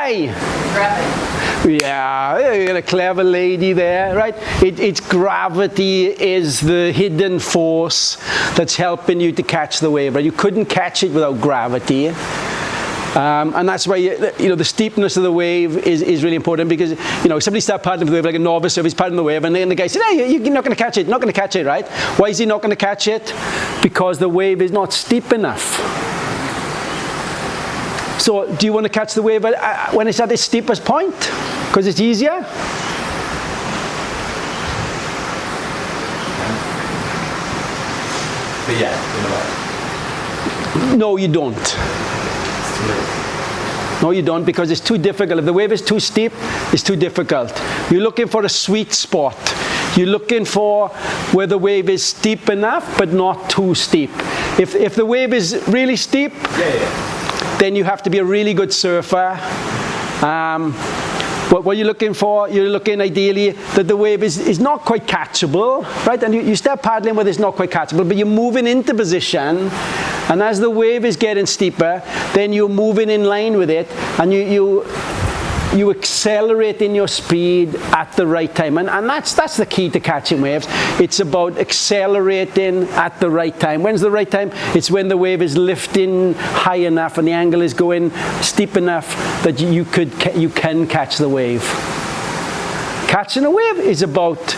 Why? Gravity. Yeah, you got a clever lady there, right? It's gravity is the hidden force that's helping you to catch the wave, right? You couldn't catch it without gravity. And that's why the steepness of the wave is really important, because somebody starts paddling the wave like a novice, so he's paddling the wave, and then the guy said, "Hey, you're not going to catch it, not going to catch it, right?" Why is he not going to catch it? Because the wave is not steep enough. So, do you want to catch the wave when it's at its steepest point? Because it's easier? But yeah, in a way. No, you don't. No, you don't, because it's too difficult. If the wave is too steep, it's too difficult. You're looking for a sweet spot. You're looking for where the wave is steep enough, but not too steep. If the wave is really steep, then you have to be a really good surfer. What you're looking for, you're looking ideally that the wave is not quite catchable, right? And you start paddling where it's not quite catchable, but you're moving into position. And as the wave is getting steeper, then you're moving in line with it, and you accelerate in your speed at the right time. And that's the key to catching waves. It's about accelerating at the right time. When's the right time? It's when the wave is lifting high enough and the angle is going steep enough that you can catch the wave. Catching a wave is about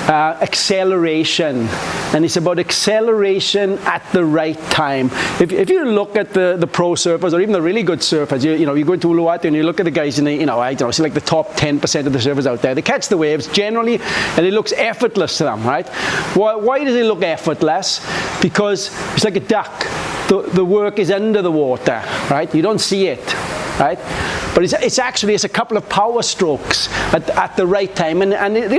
acceleration, and it's about acceleration at the right time. If you look at the pro surfers, or even the really good surfers, you go into Uluwatu and you look at the guys in the, I don't know, see like the top 10% of the surfers out there, they catch the waves generally, and it looks effortless to them, right? Why does it look effortless? Because it's like a duck. The work is under the water, right? You don't see it, right? But it's a couple of power strokes at the right time, and it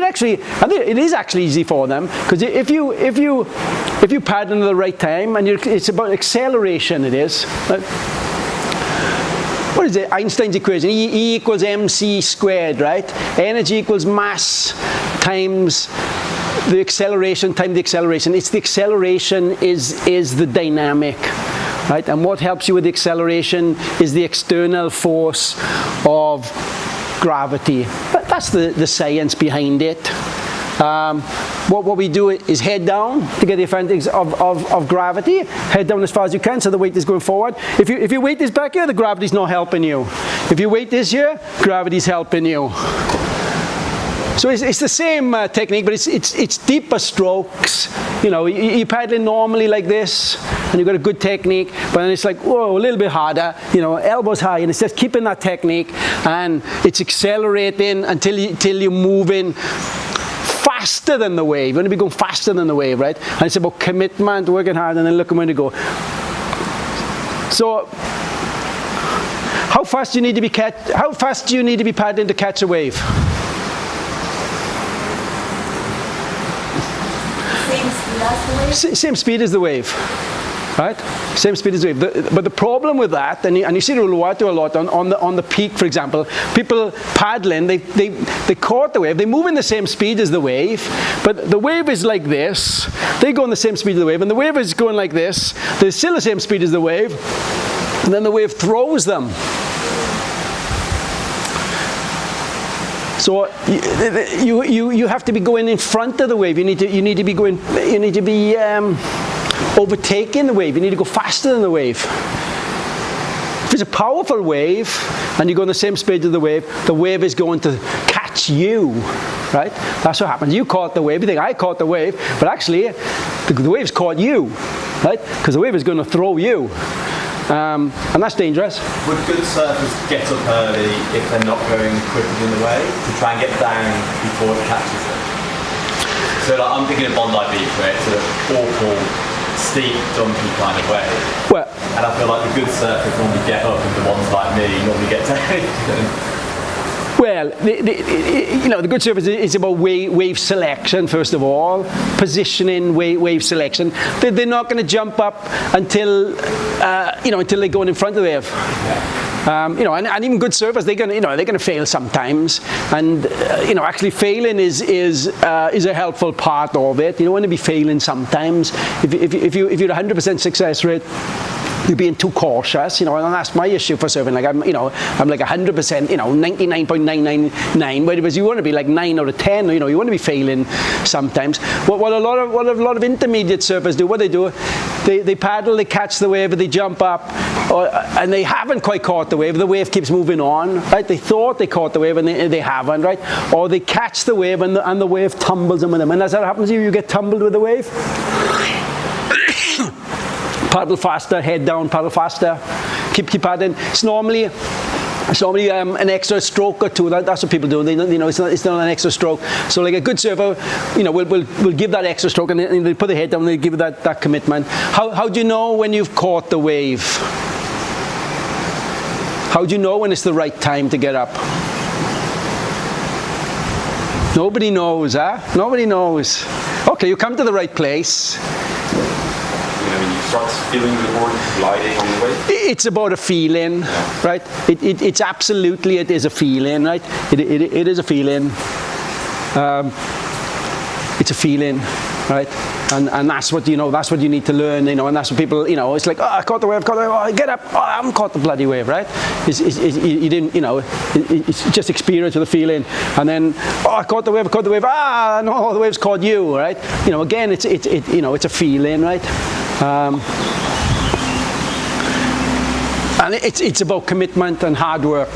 is actually easy for them, because if you paddle at the right time, and it's about acceleration. It is. Right? What is it? Einstein's equation: E equals mc squared, right? Energy equals mass times the acceleration times the acceleration. It's the acceleration is the dynamic. Right? And what helps you with the acceleration is the external force of gravity. But that's the science behind it. What we do is head down to get the advantage of gravity. Head down as far as you can, so the weight is going forward. If your weight is back here, the gravity's not helping you. If your weight is here, gravity's helping you. So it's the same technique, but it's deeper strokes. You're paddling normally like this, and you've got a good technique, but then it's like, whoa, a little bit harder, elbows high, and it's just keeping that technique, and it's accelerating until you're moving faster than the wave. You want to be going faster than the wave, right? And it's about commitment, working hard, and then looking when to go. So, how fast do you need to be paddling to catch a wave? Same speed as the wave, right? Same speed as the wave. But the problem with that, and you see the Uluwatu a lot on the peak, for example, people paddling, they caught the wave, they move in the same speed as the wave, but the wave is like this, they go in the same speed as the wave, and the wave is going like this, they're still the same speed as the wave, and then the wave throws them. So you have to be going in front of the wave. You need to be overtaking the wave. You need to go faster than the wave. If it's a powerful wave and you go in the same speed as the wave is going to catch you, right? That's what happens. You caught the wave. You think I caught the wave, but actually the wave's caught you, right? Because the wave is going to throw you. And that's dangerous. Would good surfers get up early if they're not going quicker than the wave to try and get down before it catches them? So I'm thinking of Bondi Beach, where it's an awful, steep, dumpy kind of wave. Well, and I feel like the good surfers normally get up, and the ones like me normally get down. Well, the good surface is about wave selection, first of all, positioning, wave selection. They're not going to jump up until they go in front of the wave. And even good surfers, they're going to fail sometimes, and actually failing is a helpful part of it. You don't want to be failing sometimes. If you're 100% success rate, you're being too cautious, and that's my issue for surfing. Like I'm like 100%, 99.999, whereas you want to be like 9 out of 10. You want to be failing sometimes. What a lot of intermediate surfers do, what they do, they paddle, they catch the wave, they jump up, and they haven't quite caught the wave. The wave keeps moving on, right? They thought they caught the wave and they haven't, right? Or they catch the wave and the wave tumbles them with them. And that's what happens to you. You get tumbled with the wave. Paddle faster, head down, paddle faster. Keep paddling. It's normally an extra stroke or two. That's what people do. It's not an extra stroke. So like a good surfer, will give that extra stroke and they put their head down and they give that commitment. How do you know when you've caught the wave? How do you know when it's the right time to get up? Nobody knows, huh? Nobody knows. Okay, you come to the right place. You start feeling the board gliding on the way. It's about a feeling, right? It is a feeling, right? It is a feeling. It's a feeling, right? And that's what that's what you need to learn, and that's what people, it's like, oh, I caught the wave, oh, get up, oh, I haven't caught the bloody wave, right? You didn't, it's just experience with a feeling, and then, oh, I caught the wave, ah, no, the wave's caught you, right? Again, it's a feeling, right? And it's about commitment and hard work.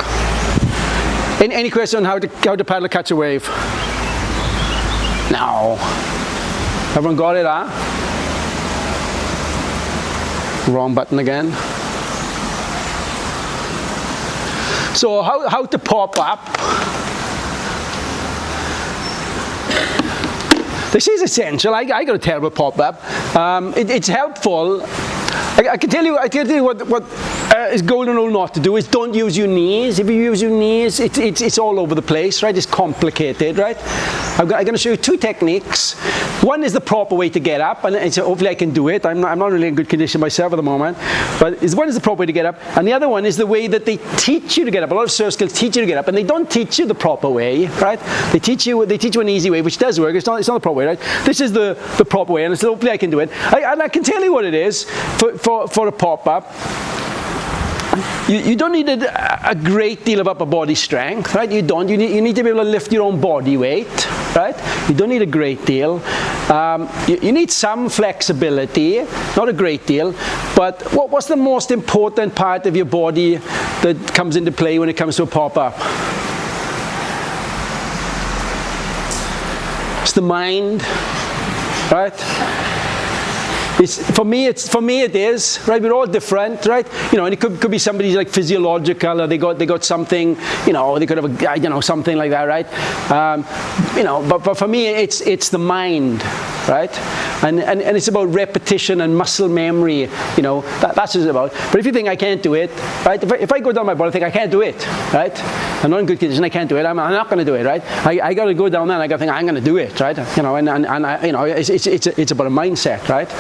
Any question on how to paddle catch a wave? No. Everyone got it, huh? Wrong button again. So how to pop up? This is essential. I got a terrible pop up. It's helpful. I can tell you what is golden rule not to do is don't use your knees. If you use your knees, it's all over the place, right? It's complicated, right? I'm going to show you two techniques. One is the proper way to get up, and so hopefully I can do it. I'm not really in good condition myself at the moment, but one is the proper way to get up, and the other one is the way that they teach you to get up. A lot of surf skills teach you to get up, and they don't teach you the proper way, right? They teach you an easy way, which does work. It's not the proper way, right? This is the proper way, and so hopefully I can do it. And I can tell you what it is for a pop-up. You don't need a great deal of upper body strength, right? You don't. You need to be able to lift your own body weight, right? You don't need a great deal. You need some flexibility, not a great deal. But what's the most important part of your body that comes into play when it comes to a pop-up? It's the mind, right? For me it is, right? We're all different, right? And it could be somebody's like physiological, or they got something, they could have something like that, right? But for me it's the mind, right? And it's about repetition and muscle memory, that's what it's about. But if you think I can't do it, right? If I go down my body, I think I can't do it, right? I'm not in good condition, I can't do it. I'm not going to do it, right? I got to go down there and I got to think I'm going to do it, right? It's about a mindset, right?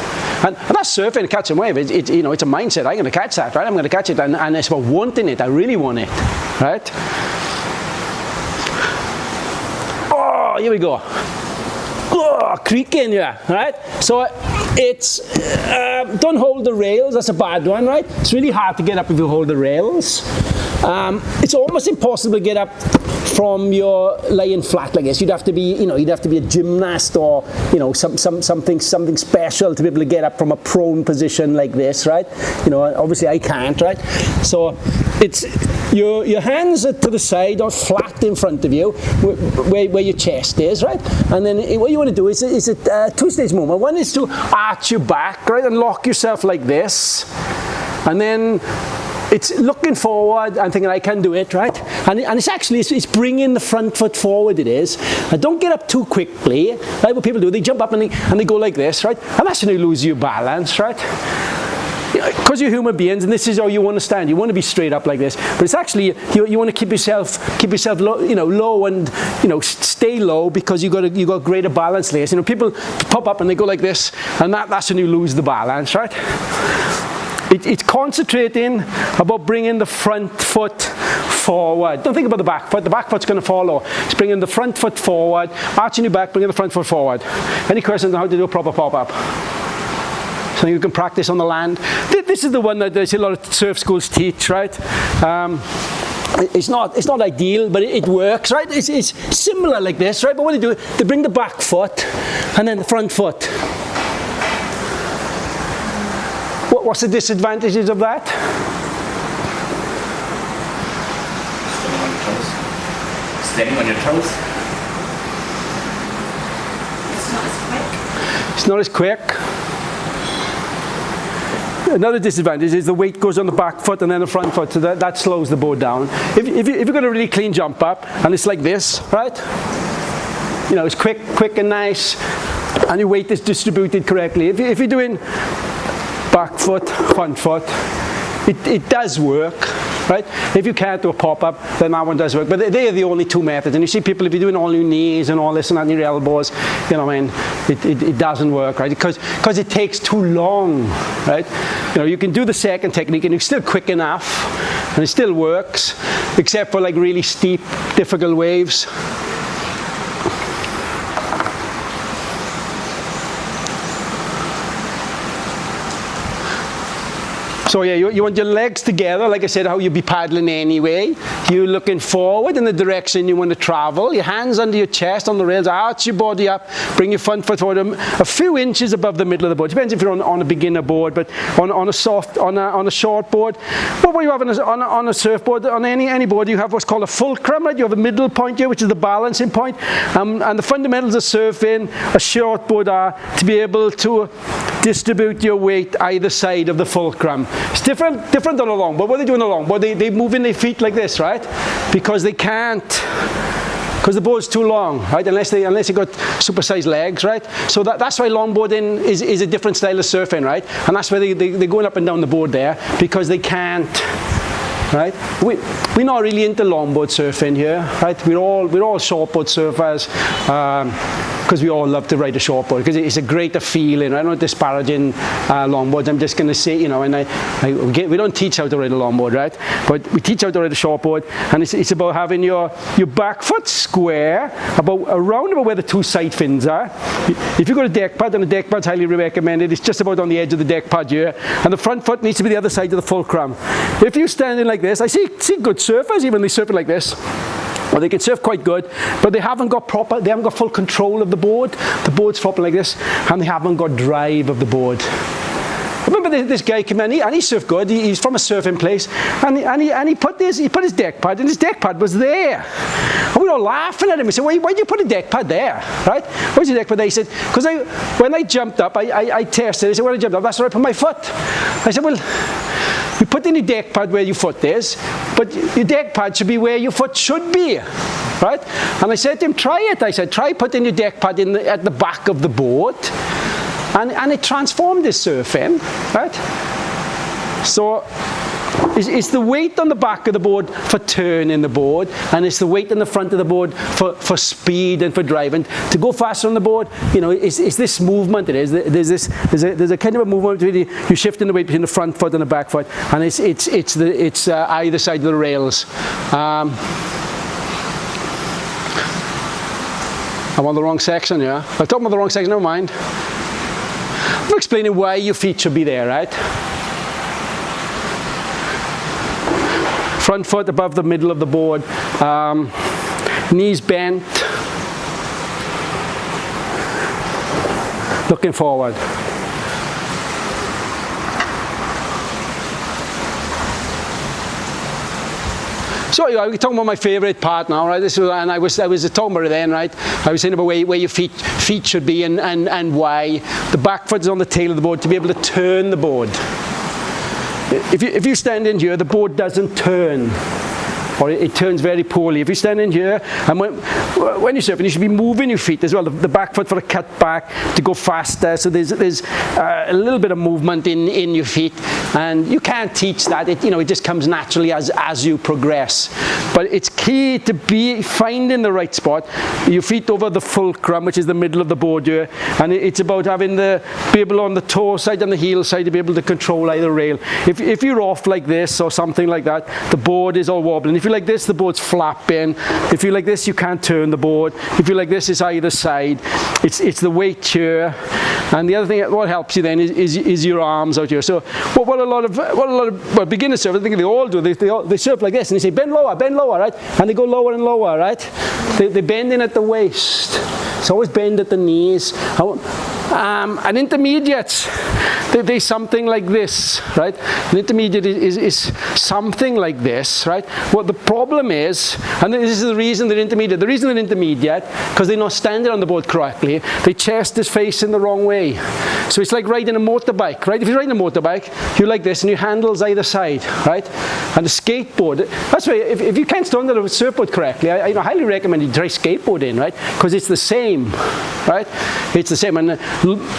And that's surfing, catching wave. It's a mindset. I'm going to catch that, right? I'm going to catch it, and it's about wanting it. I really want it, right? Oh, here we go. Oh, creaking, yeah, right? So it's don't hold the rails. That's a bad one, right? It's really hard to get up if you hold the rails. It's almost impossible to get up from your lying flat like this. You'd have to be a gymnast or something special to be able to get up from a prone position like this, right? Obviously I can't, right? So it's your hands are to the side or flat in front of you, where your chest is, right? And then what you want to do is a two-stage movement. One is to arch your back, right, and lock yourself like this, and then it's looking forward and thinking I can do it, right? And it's bringing the front foot forward. It is. And don't get up too quickly, right? What people do, they jump up and they go like this, right? And that's when you lose your balance, right? Because you're human beings, and this is how you want to stand. You want to be straight up like this, but it's actually you want to keep yourself low, low and stay low, because you got greater balance layers. People pop up and they go like this, and that's when you lose the balance, right? It's concentrating about bringing the front foot forward. Don't think about the back foot. The back foot's going to follow. It's bringing the front foot forward, arching your back, bringing the front foot forward. Any questions on how to do a proper pop-up? something you can practice on the land. This is the one that there's a lot of surf schools teach, right? It's not ideal, but it works, right? It's similar like this, right? But what they do, they bring the back foot and then the front foot. What's the disadvantages of that? Standing on your toes. It's not as quick. It's not as quick. Another disadvantage is the weight goes on the back foot and then the front foot, so that slows the board down. If you've got a really clean jump up and it's like this, right? You know, it's quick and nice, and your weight is distributed correctly. If you're doing back foot, front foot, it does work, right? If you can't do a pop-up, then that one does work. But they are the only two methods. And you see people, if you're doing all your knees and all this and on your elbows, you know, I mean, it doesn't work, right? Because it takes too long, right? You know, you can do the second technique and it's still quick enough, and it still works, except for like really steep, difficult waves. So yeah, you want your legs together, like I said, how you'd be paddling anyway. You're looking forward in the direction you want to travel. Your hands under your chest on the rails, arch your body up, bring your front foot forward a few inches above the middle of the board. Depends if you're on a beginner board, but on a short board. What you have on a surfboard, on any board, you have what's called a fulcrum, right? You have a middle point here, which is the balancing point. And the fundamentals of surfing, a short board, are to be able to distribute your weight either side of the fulcrum. It's different on a longboard. What are they doing on a longboard? They move in their feet like this, right? Because they can't, because the board's too long, right? Unless you got supersized legs, right? So that's why longboarding is a different style of surfing, right? And that's why they're going up and down the board there, because they can't, right? We're not really into longboard surfing here, right? We're all shortboard surfers. Because we all love to ride a shortboard, because it's a greater feeling. I'm not disparaging longboards. I'm just going to say, you know, and we don't teach how to ride a longboard, right? But we teach how to ride a shortboard, and it's about having your back foot square, around about where the two side fins are. If you've got a deck pad, and a deck pad's highly recommended, it's just about on the edge of the deck pad here, and the front foot needs to be the other side of the fulcrum. If you're standing like this, I see good surfers, even they surf it like this. Well, they can surf quite good, but they haven't got full control of the board. The board's flopping like this, and they haven't got drive of the board. I remember this guy came in, and he surfed good. He's from a surfing place, and he put his deck pad, and his deck pad was there. And we were all laughing at him. We said, why do you put a deck pad there, right? Where's your deck pad there? He said, because when I jumped up, I tested. He said, when I jumped up, that's where I put my foot. I said, well, you put in your deck pad where your foot is, but your deck pad should be where your foot should be, right? And I said to him, try it. I said, try putting your deck pad at the back of the board. And it transformed his surfing, right? So it's the weight on the back of the board for turning the board, and it's the weight on the front of the board for speed and for driving. To go faster on the board, you know, it's this movement. It is. There's a kind of a movement between you're shifting the weight between the front foot and the back foot, and it's either side of the rails. I'm on the wrong section, yeah? I'm talking about the wrong section, never mind. I'm explaining why your feet should be there, right? Front foot above the middle of the board, knees bent, looking forward. So we're talking about my favourite part now, right? And I was talking about it then, right? I was saying about where your feet should be and why. The back foot is on the tail of the board to be able to turn the board. If you stand in here, the board doesn't turn, or it turns very poorly. If you stand in here, and when you're surfing, you should be moving your feet as well. The back foot for a cut back to go faster. So there's a little bit of movement in your feet, and you can't teach that. It just comes naturally as you progress. But it's key to be finding the right spot. Your feet over the fulcrum, which is the middle of the board here, and it's about having be able on the toe side and the heel side to be able to control either rail. If you're off like this or something like that, the board is all wobbling. If you like this, the board's flapping. If you like this, you can't turn the board. If you like this, it's either side. It's the weight here. And the other thing, what helps you then is your arms out here. So what a lot of beginner surfers, I think they all do, they surf like this, and they say, bend lower, right? And they go lower and lower, right? They bend in at the waist. It's always bend at the knees. And intermediates, they're something like this, right? An intermediate is something like this, right? What the problem is, and this is the reason they're intermediate. The reason they're intermediate, because they're not standing on the board correctly. Their chest is facing the wrong way. So it's like riding a motorbike, right? If you're riding a motorbike, you're like this, and your handle's either side, right? And the skateboard, that's why if you can't stand on a surfboard correctly, I highly recommend you try skateboarding, right? Because it's the same, right? It's the same. And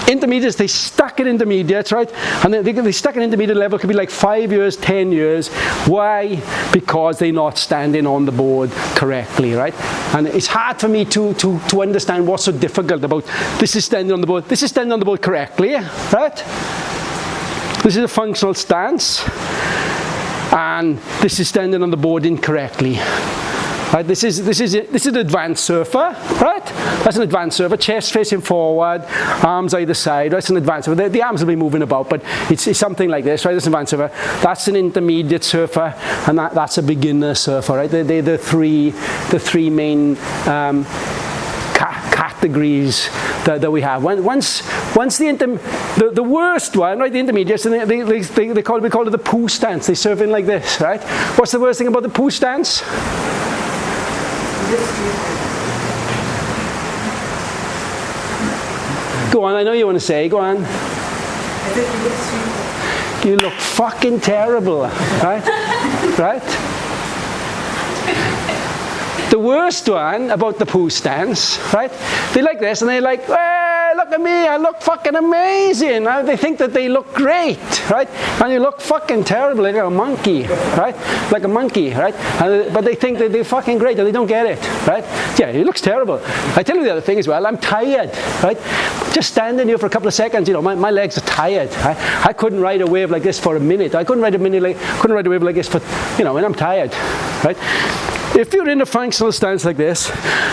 intermediates, they stuck at intermediates, right? And they stuck at intermediate level, could be like 5 years, 10 years. Why? Because they're not standing on the board correctly, right? And it's hard for me to understand what's so difficult about this is standing on the board. This is standing on the board correctly, right? This is a functional stance. And this is standing on the board incorrectly. Right, this is an advanced surfer, right? That's an advanced surfer, chest facing forward, arms either side. That's an advanced surfer. The arms will be moving about, but it's something like this, right? That's an advanced surfer. That's an intermediate surfer, and that's a beginner surfer, right? They're the three main categories that we have. Once the worst one, right? The intermediates, and we call it the poo stance. They surf in like this, right? What's the worst thing about the poo stance? Go on, I know you want to say, go on. You look fucking terrible, right? Right? The worst one about the poo stance, right? They like this and they're like, hey, look at me, I look fucking amazing. They think that they look great, right? And you look fucking terrible, like a monkey, right? Like a monkey, right? But they think that they're fucking great and they don't get it, right? Yeah, it looks terrible. I tell you the other thing as well, I'm tired, right? Just standing here for a couple of seconds, my legs are tired. I couldn't ride a wave like this for a minute. I couldn't ride a wave like this for, and I'm tired, right? If you're in a functional stance like this,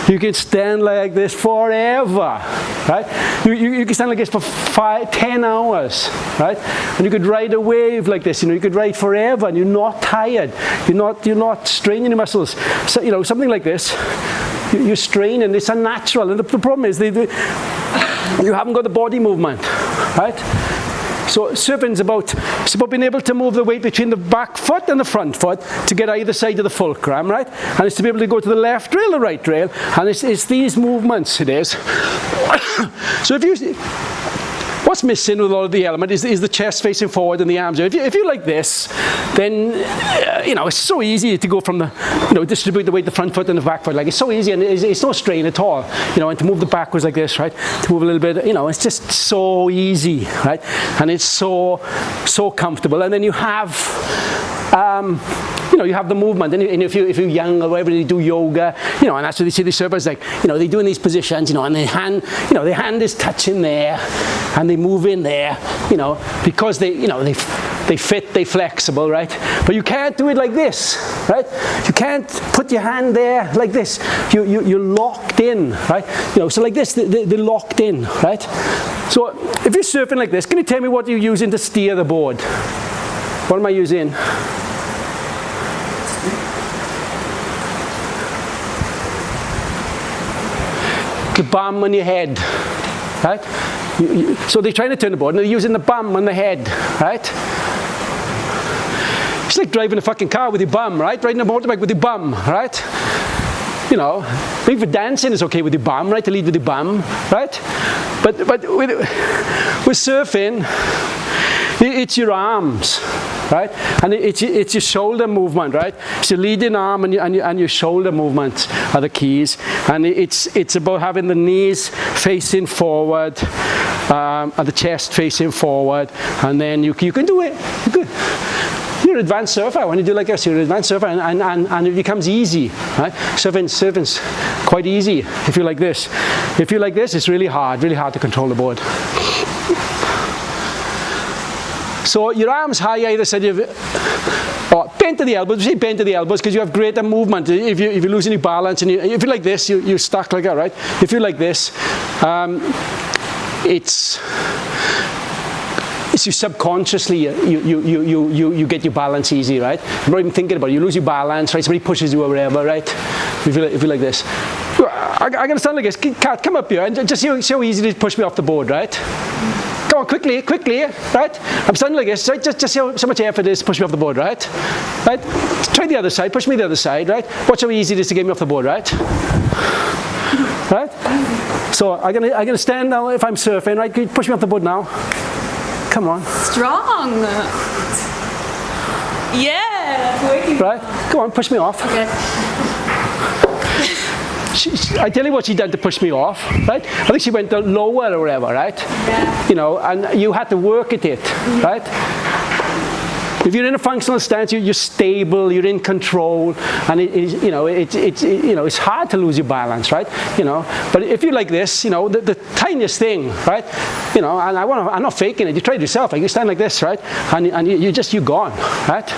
you can stand like this forever, right? You can stand like this for 10 hours, right? And you could ride a wave like this, you could ride forever and you're not tired. You're not straining your muscles. So, something like this, you're straining, it's unnatural. And the problem is you haven't got the body movement, right? So surfing's about being able to move the weight between the back foot and the front foot to get either side of the fulcrum, right? And it's to be able to go to the left rail, the right rail, and it's these movements it is. So what's missing with a lot of the element is the chest facing forward and the arms. If you like this, then it's so easy to go from the distribute the weight the front foot and the back foot. Like it's so easy and it's no strain at all. And to move the backwards like this, right? To move a little bit, it's just so easy, right? And it's so comfortable. And then you have you have the movement, and if you're young or whatever, you do yoga, and that's what they see the surfers like, they do in these positions, and their hand is touching there, and they move in there, because they fit, they're flexible, right? But you can't do it like this, right? You can't put your hand there like this. You're locked in, right? So like this, they're locked in, right? So if you're surfing like this, can you tell me what you're using to steer the board? What am I using? The bum on your head, right? So they're trying to turn the board and they're using the bum on the head, right? It's like driving a fucking car with your bum, right? Riding a motorbike with your bum, right? Maybe for dancing it's okay with your bum, right? To lead with your bum, right? But with surfing, it's your arms, right? And it's your shoulder movement, right? It's your leading arm and your shoulder movement are the keys. And it's about having the knees facing forward and the chest facing forward. And then you can do it. You're an advanced surfer. When you do like this, you're an advanced surfer, and it becomes easy, right? Surfing's quite easy if you're like this. If you're like this, it's really hard to control the board. So your arms high either side of Or bend to the elbows. We say bend to the elbows because you have greater movement. If you're losing your balance and if you're like this, you're stuck like that, right? If you're like this, it's you subconsciously you get your balance easy, right? You're not even thinking about it. You lose your balance, right? Somebody pushes you or whatever, right? If you're like this. I'm going to stand like this. Kat, come up here and just see how easy it is to push me off the board, right? Come on, quickly, right? I'm standing like this, right? Just see how much effort it is to push me off the board, right? Right? Try the other side, push me the other side, right? Watch how easy it is to get me off the board, right? Right? So I'm gonna stand now if I'm surfing, right? Can you push me off the board now? Come on. Strong. Yeah. Working. Right? Come on, push me off. Okay. I tell you what she done to push me off, right? I think she went lower or whatever, right? Yeah. You know, and you had to work at it, right? If you're in a functional stance, you're stable, you're in control, and it's hard to lose your balance, right? You know, but if you're like this, you know, the tiniest thing, right? You know, and I'm not faking it. You try it yourself. Like you stand like this, right? And you're gone, right?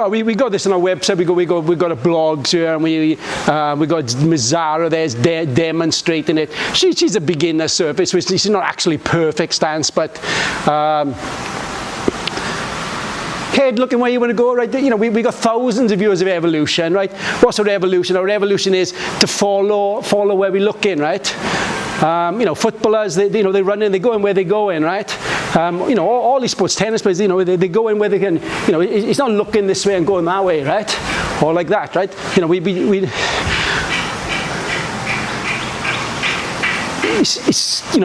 We got this on our website. We got a blogs here, and we got Miss Zara there's demonstrating it. She's a beginner surfer, so she's not actually perfect stance, but. Head looking where you want to go, right? You know, we got thousands of views of evolution, right? What's our evolution? Our evolution is to follow where we look in, right? You know, footballers, they run in, they go in where they go in, right? You know, all these sports, tennis players, you know, they go in where they can, you know, it's not looking this way and going that way, right? Or like that, right? You know,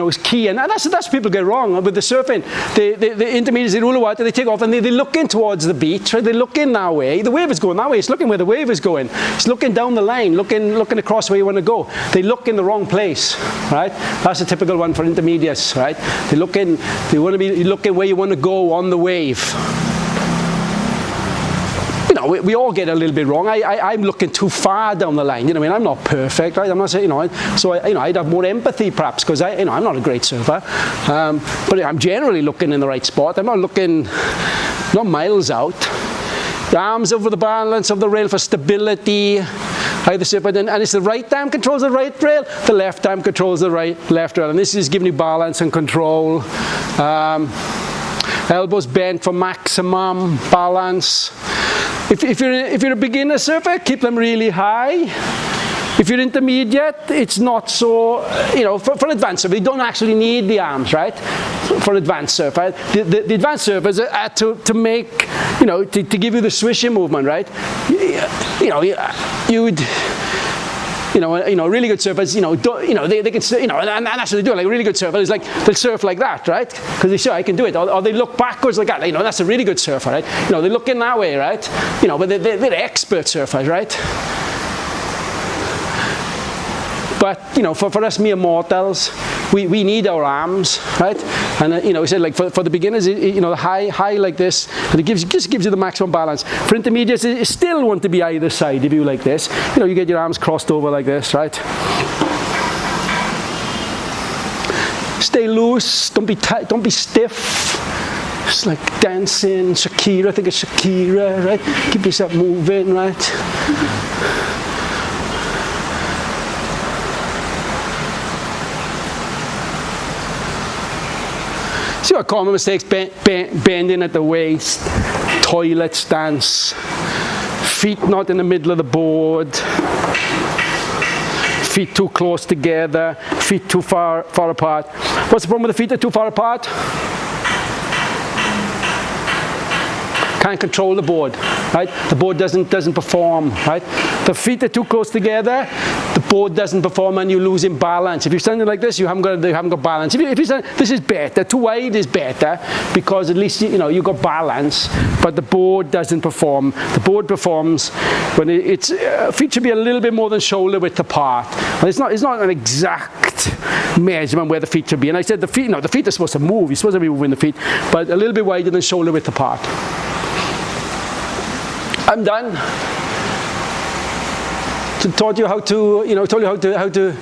it's key, and that's what people get wrong with the surfing. The intermediates in Uluwatu, they take off and they look in towards the beach, right? They look in that way. The wave is going that way. It's looking where the wave is going. It's looking down the line, looking across where you want to go. They look in the wrong place, right? That's a typical one for intermediates, right? They want to be looking where you want to go on the wave. You know, we all get a little bit wrong. I'm looking too far down the line. You know, I mean, I'm not perfect, right? I'm not saying, you know, so I'd have more empathy perhaps because I'm not a great surfer, but I'm generally looking in the right spot. I'm not looking, not miles out. The arms over the balance of the rail for stability. Either surfer, and it's the right arm controls the right rail, the left arm controls the left rail, and this is giving you balance and control. Elbows bent for maximum balance. If you're a beginner surfer, keep them really high. If you're intermediate, it's not so, you know, for advanced surfer, you don't actually need the arms, right? For advanced surfer. The advanced surfers are to make, you know, to give you the swishing movement, right? You know, really good surfers, they can, you know, and that's what they do. Like really good surfers, like they'll surf like that, right? Because they say, I can do it, or they look backwards like that. You know, that's a really good surfer, right? You know, they look in that way, right? You know, but they're expert surfers, right? But you know, for us mere mortals, we need our arms, right? And you know, we said like for the beginners, you know, high like this, and it just gives you the maximum balance. For intermediates, you still want to be either side. If you like this, you know, you get your arms crossed over like this, right? Stay loose. Don't be tight. Don't be stiff. It's like dancing, Shakira. Think of Shakira, right? Keep yourself moving, right? See what common mistakes, bending at the waist, toilet stance, feet not in the middle of the board, feet too close together, feet too far apart. What's the problem with the feet that are too far apart? Can't control the board, right? The board doesn't perform, right? The feet are too close together, the board doesn't perform and you lose in balance. If you're standing like this, you haven't got balance. If you're standing, this is better, too wide is better because at least you've got balance, but the board doesn't perform. The board performs when feet should be a little bit more than shoulder width apart. And it's not an exact measurement where the feet should be. And I said the feet are supposed to move. You're supposed to be moving the feet, but a little bit wider than shoulder width apart. I'm done. taught you how to, told you how to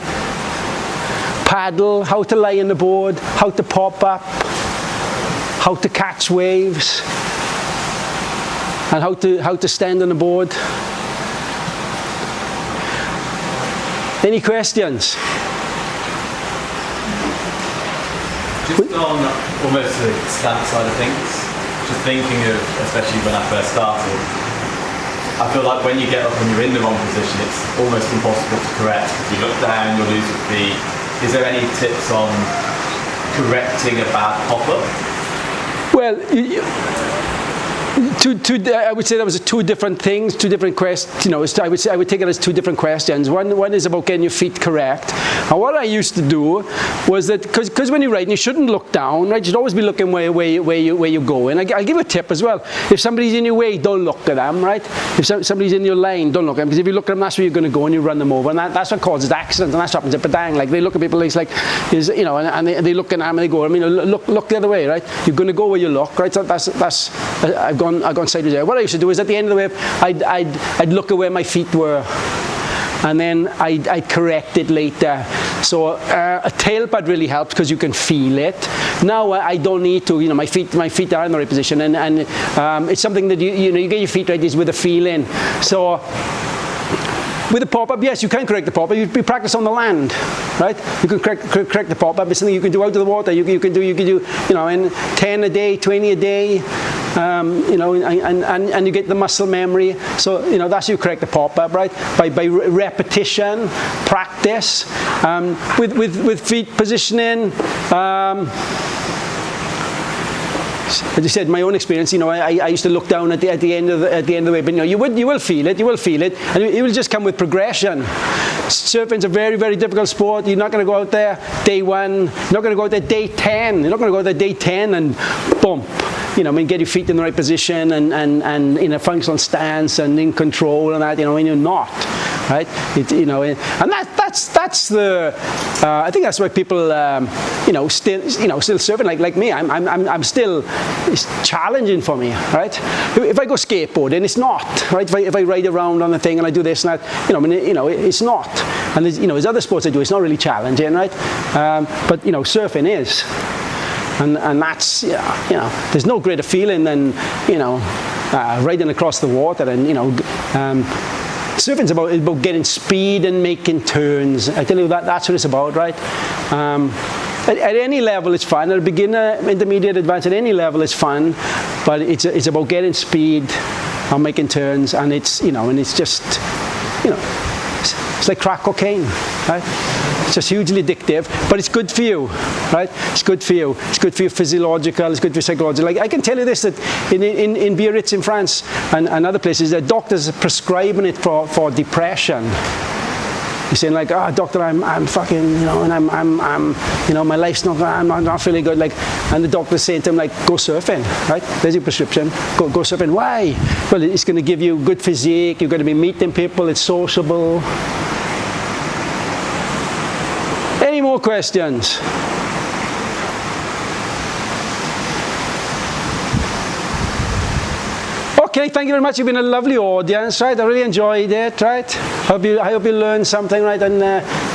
paddle, how to lie on the board, how to pop up, how to catch waves, and how to stand on the board. Any questions? Just on almost the stance side of things, just thinking of, especially when I first started, I feel like when you get up and you're in the wrong position, it's almost impossible to correct. If you look down, you'll lose your feet. Is there any tips on correcting a bad pop-up? Well, I would say that was two different things, two different questions. I would take it as two different questions. One is about getting your feet correct. And what I used to do was that, because when you're riding, you shouldn't look down, right? You should always be looking where you go. And I'll give you a tip as well. If somebody's in your way, don't look at them, right? If somebody's in your line, don't look at them. Because if you look at them, that's where you're going to go and you run them over. And that's what causes accidents. And that's what happens at Padang. Like, they look at people, and they look at them and they go, look the other way, right? You're going to go where you look, right? So I've gone sideways there. What I used to do is at the end of the wave, I'd look at where my feet were, and then I'd correct it later. So a tail pad really helps because you can feel it. Now I don't need to. My feet are in the right position, and it's something that you get your feet right is with a feeling. So with a pop-up, yes, you can correct the pop-up. You practice on the land, right? You can correct the pop-up. It's something you can do out of the water. You can do in 10 a day, 20 a day. And you get the muscle memory. So that's how you correct the pop-up, right? By repetition, practice, with feet positioning. As I said, my own experience. I used to look down at the end of the way, but you will feel it. You will feel it, and it will just come with progression. Surfing's a very, very difficult sport. You're not going to go out there day one. You're not going to go out there day 10. You're not going to go out there day 10 and bump. Get your feet in the right position and in a functional stance and in control and that. When you're not, right? And that's the. I think that's why people, still surfing like me. I'm still. It's challenging for me, right? If I go skateboarding, it's not, right? If I ride around on the thing and I do this and that, it's not. And there's other sports I do. It's not really challenging, right? But surfing is. And that's, there's no greater feeling than, riding across the water. And, surfing's about getting speed and making turns. I tell you, that's what it's about, right? At any level, it's fun. At a beginner, intermediate, advanced, at any level, it's fun. But it's about getting speed and making turns. And it's, and it's just, it's like crack cocaine, right? It's just hugely addictive, but it's good for you, right? It's good for you. It's good for your physiological. It's good for your psychological. Like, I can tell you this, that in Biarritz in France and other places, that doctors are prescribing it for depression. You're saying like, doctor, I'm fucking, and I'm my life's not, I'm not feeling good. Like, and the doctor's saying to him like, go surfing, right? There's your prescription. Go surfing. Why? Well, it's going to give you good physique. You're going to be meeting people. It's sociable. Any more questions? Okay, thank you very much. You've been a lovely audience, right? I really enjoyed it, right? I hope you learned something, right? And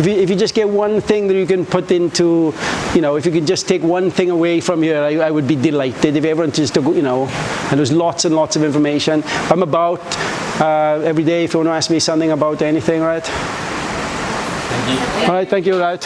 if you just get one thing that you can put into, if you could just take one thing away from here, I would be delighted. If everyone just, and there's lots and lots of information. I'm about every day if you want to ask me something about anything, right? Thank you. All right, thank you, right.